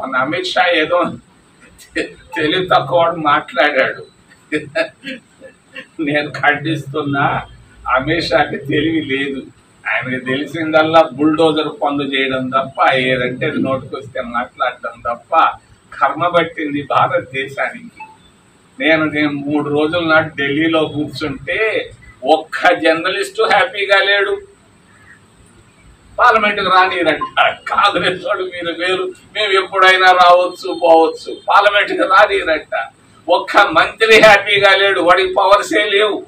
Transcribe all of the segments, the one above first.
మన అమిత్ షా ఏదో తెలివి తక్కువ మాట్లాడాడు. నేను ఖండిస్తున్నా, అమిత్ షాకి తెలివి లేదు. ఆయనకి తెలిసిందల్లా బుల్డోజర్ పనులు చేయడం తప్ప, ఏదంటే నోటికొస్తే మాట్లాడడం తప్ప కర్మ పట్టింది భారతదేశానికి. నేను 3 రోజుల నాటి ఢిల్లీలో కూర్చుంటే ఒక్క జర్నలిస్టు హ్యాపీగా లేడు. పార్లమెంట్కి రానిరంట. కాంగ్రెస్ వాళ్ళు మీరు వేరు, మేము ఎప్పుడైనా రావచ్చు పోవచ్చు, పార్లమెంట్కి రానిరంట. ఒక్క మంత్రి హ్యాపీగా లేడు, వాడికి పవర్సే లేవు.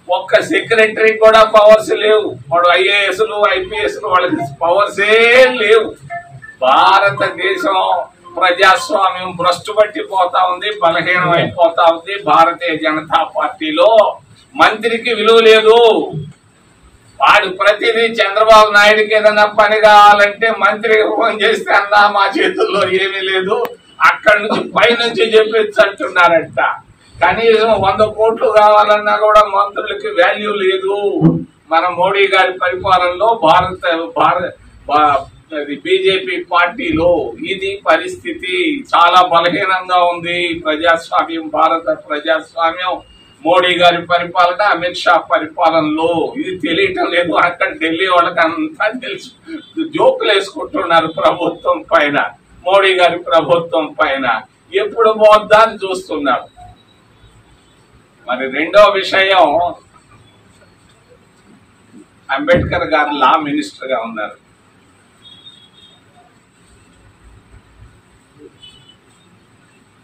ఒక్క సెక్రటరీ కూడా పవర్స్ లేవు. వాడు ఐఏఎస్లు ఐపీఎస్లు వాళ్ళకి పవర్సే లేవు. భారతదేశం ప్రజాస్వామ్యం భ్రష్టు పట్టిపోతా ఉంది, బలహీనం అయిపోతా ఉంది. భారతీయ జనతా పార్టీలో మంత్రికి విలువ లేదు. వాడు ప్రతిదీ చంద్రబాబు నాయుడుకి ఏదైనా పని కావాలంటే మంత్రికి ఫోన్ చేస్తే అన్నా మా చేతుల్లో ఏమీ లేదు, అక్కడి నుంచి పైనుంచి చెప్పేసి అంటున్నారంట. కనీసం 100 కోట్లు కావాలన్నా కూడా మంత్రులకి వాల్యూ లేదు. మన మోడీ గారి పరిపాలనలో బీజేపీ పార్టీలో ఇది పరిస్థితి. చాలా బలహీనంగా ఉంది ప్రజాస్వామ్యం, భారత ప్రజాస్వామ్యం. మోడీ గారి పరిపాలన, అమిత్ షా పరిపాలనలో ఇది తెలియటం లేదు. అక్కడ ఢిల్లీ వాళ్ళకి అంతా తెలుసు. జోకులు వేసుకుంటున్నారు ప్రభుత్వం పైన, మోడీ గారి ప్రభుత్వం పైన. ఎప్పుడు పోద్దా అని చూస్తున్నారు. మరి రెండో విషయం, అంబేద్కర్ గారు లా మినిస్టర్ గా ఉన్నారు.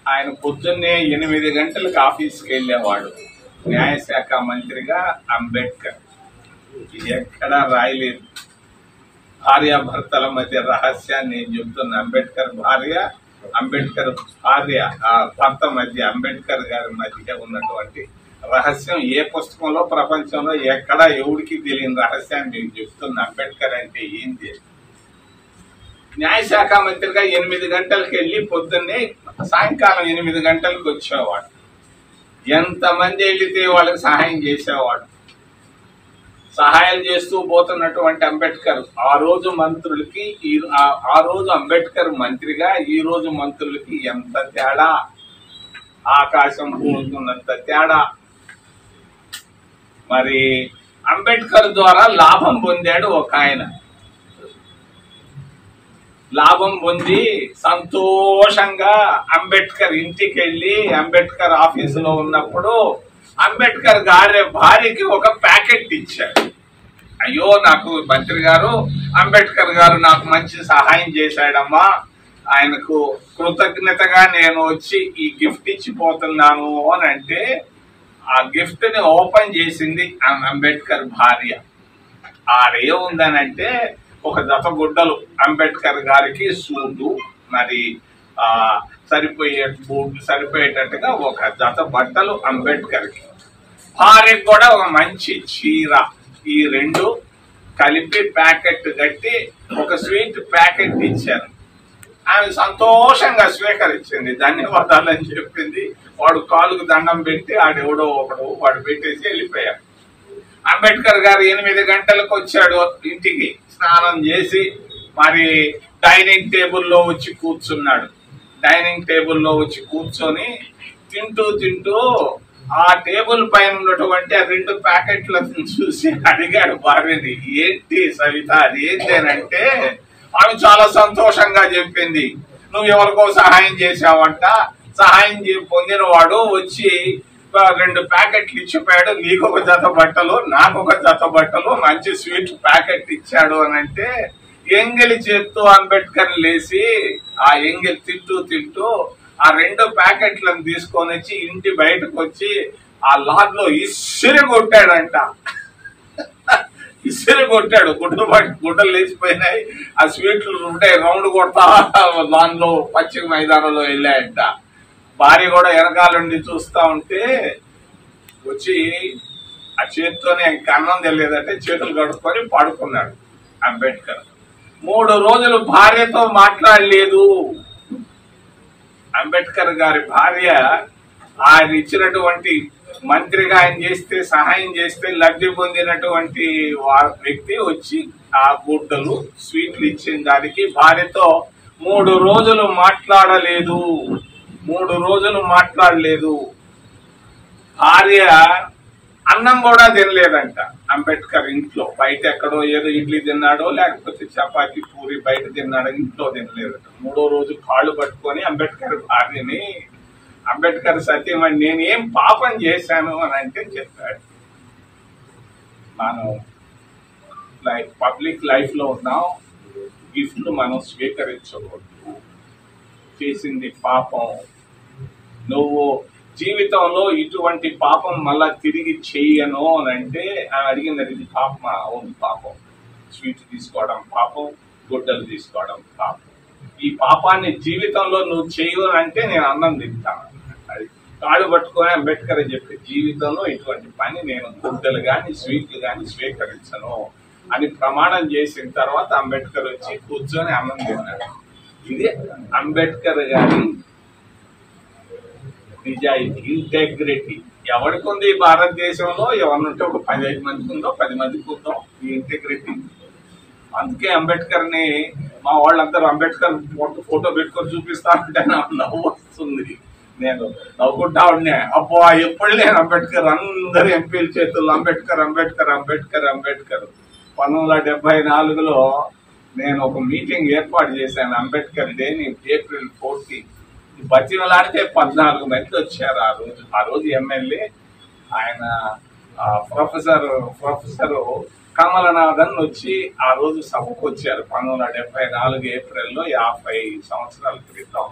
ఆయన పొద్దున్నే 8 గంటలకు ఆఫీస్కి వెళ్ళేవాడు. న్యాయశాఖ మంత్రిగా అంబేద్కర్. ఇది ఎక్కడా రాయలేదు. భార్యాభర్తల మధ్య రహస్యాన్ని నేను చెప్తున్నా. అంబేద్కర్ భార్య, అంబేద్కర్ భార్య భర్త మధ్య, అంబేద్కర్ గారి మధ్య ఉన్నటువంటి రహస్యం ఏ పుస్తకంలో ప్రపంచంలో ఎక్కడా ఎవరికి తెలియని రహస్యాన్ని నేను చెప్తున్నా. అంబేద్కర్ అంటే ఏంటి? న్యాయశాఖ మంత్రిగా 8 గంటలకు వెళ్ళి పొద్దున్నే సాయంకాలం 8 గంటలకు వచ్చేవాడు. ఎంతమంది వెళితే వాళ్ళకి సహాయం చేసేవాడు. సహాయం చేస్తూ పోతున్నటువంటి అంబేద్కర్ ఆ రోజు మంత్రులకి, ఆ రోజు అంబేద్కర్ మంత్రిగా ఈ రోజు మంత్రులకి ఎంత తేడా! ఆకాశం పూనుకున్నంత తేడా. మరి అంబేద్కర్ ద్వారా లాభం పొందాడు ఒక ఆయన. లాభం పొంది సంతోషంగా అంబేద్కర్ ఇంటికి వెళ్ళి, అంబేద్కర్ ఆఫీసులో ఉన్నప్పుడు అంబేద్కర్ గారి భార్యకి ఒక ప్యాకెట్ ఇచ్చాడు. అయ్యో, నాకు మంత్రి గారు, అంబేద్కర్ గారు నాకు మంచి సహాయం చేశాడమ్మా, ఆయనకు కృతజ్ఞతగా నేను వచ్చి ఈ గిఫ్ట్ ఇచ్చిపోతున్నాను అని అంటే, ఆ గిఫ్ట్ ని ఓపెన్ చేసింది అంబేద్కర్ భార్య. ఆడేముందనంటే ఒక జత గుడ్డలు అంబేద్కర్ గారికి, సూటు, మరి సరిపోయేటట్టుగా ఒక జత బట్టలు అంబేద్కర్ కి, భార్యకు కూడా ఒక మంచి చీర. ఈ 2 కలిపి ప్యాకెట్ కట్టి ఒక స్వీట్ ప్యాకెట్ ఇచ్చారు. ఆమె సంతోషంగా స్వీకరించింది. ధన్యవాదాలు అని చెప్పింది. వాడు కాలుకు దండం పెట్టి ఆడెవడో ఒకడు వాడు పెట్టేసి వెళ్ళిపోయాడు. అంబేద్కర్ గారు 8 గంటలకు వచ్చాడు ఇంటికి. స్నానం చేసి మరి డైనింగ్ టేబుల్లో వచ్చి కూర్చున్నాడు. డైనింగ్ టేబుల్లో వచ్చి కూర్చొని తింటూ ఆ టేబుల్ పైన ఉన్నటువంటి ఆ 2 ప్యాకెట్లను చూసి అడిగాడు భార్యని, ఏంటి సవిత అది ఏంటంటే, ఆమె చాలా సంతోషంగా చెప్పింది, నువ్వు ఎవరికో సహాయం చేశావంట, సహాయం పొందిన వాడు వచ్చి 2 ప్యాకెట్లు ఇచ్చిపోయాడు, నీకు ఒక జత బట్టలు, నాకు ఒక జత బట్టలు, మంచి స్వీట్ ప్యాకెట్ ఇచ్చాడు అని అంటే, ఎంగిలి చేత్తో అంబేద్కర్ లేచి ఆ ఎంగిలి తింటూ ఆ 2 ప్యాకెట్లను తీసుకొని వచ్చి ఇంటి బయటకు వచ్చి ఆ లాన్ లో ఇసిరి కొట్టాడంట. ఇసిరి కొట్టాడు. గుడ్డలు లేచిపోయినాయి. ఆ స్వీట్లు ఉంటాయి, రౌండ్ కొడతా లాన్ లో పచ్చిక మైదానంలో వెళ్ళాయంట. భార్య కూడా వెనకాలండి చూస్తా ఉంటే వచ్చి ఆ చేతితోనే అన్నం తెలియదంటే చేతులు కడుక్కొని పడుకున్నాడు అంబేద్కర్. 3 రోజులు భార్యతో మాట్లాడలేదు. అంబేద్కర్ గారి భార్య ఆయన ఇచ్చినటువంటి మంత్రిగా ఆయన చేస్తే, సహాయం చేస్తే లబ్ధి పొందినటువంటి వ్యక్తి వచ్చి ఆ గుడ్డలు స్వీట్లు ఇచ్చిన దానికి భార్యతో 3 రోజులు మాట్లాడలేదు. 3 రోజులు మాట్లాడలేదు. భార్య అన్నం కూడా తినలేదంట అంబేద్కర్ ఇంట్లో. బయట ఎక్కడో ఏదో ఇడ్లీ తిన్నాడో లేకపోతే చపాతి పూరి బయట తిన్నాడో, ఇంట్లో తినలేదట. 3వ రోజు కాళ్ళు పట్టుకొని అంబేద్కర్ భార్యని, అంబేద్కర్ సత్యమని నేను ఏం పాపం చేశాను అని అంటే చెప్పాడు. మనం పబ్లిక్ లైఫ్ లో ఉన్నాం, గిఫ్ట్లు మనం స్వీకరించకూడదు. చేసింది పాపం. నువ్వు జీవితంలో ఇటువంటి పాపం మళ్ళా తిరిగి చెయ్యను అని అంటే అడిగింది, అది పాపం. అవును పాపం. స్వీట్ తీసుకోవడం పాపం, గుడ్డలు తీసుకోవడం పాపం. ఈ పాపాన్ని జీవితంలో నువ్వు చెయ్యు అంటే నేను అన్నం తింటాను. అది కాళ్ళు పట్టుకొని అంబేద్కర్ చెప్పి జీవితంలో ఇటువంటి పని నేను గుడ్డలు గాని స్వీట్లు గాని స్వీకరించను అని ప్రమాణం చేసిన తర్వాత అంబేద్కర్ వచ్చి కూర్చొని అన్నం తిన్నాడు. ఇది అంబేద్కర్ గారి నిజాయితీ, ఇంటెగ్రిటీ. ఎవరికి ఉంది భారతదేశంలో? ఎవరినుంటే ఒక 15 మందికి ఉందో, 10 మందికి ఉందో ఈ ఇంటెగ్రిటీ. అందుకే అంబేద్కర్ ని మా వాళ్ళందరూ అంబేద్కర్ ఫోటో పెట్టుకొని చూపిస్తానంటే నాకు నవ్వు వస్తుంది. నేను నవ్వుకుంటా ఉండే, అబ్బో ఎప్పుడు నేను అంబేద్కర్, అందరు ఎంపీల చేతుల్లో అంబేద్కర్ అంబేద్కర్ అంబేద్కర్ అంబేద్కర్. 1974లో నేను ఒక మీటింగ్ ఏర్పాటు చేశాను, అంబేద్కర్ డేని, ఏప్రిల్ 14. బతిమలాడితే 14 మంది వచ్చారు ఆ రోజు ఎమ్మెల్యే. ఆయన ప్రొఫెసర్ కమలనాథన్ వచ్చి ఆ రోజు సభకు వచ్చారు. 1974 ఏప్రిల్లో, 50 సంవత్సరాల క్రితం.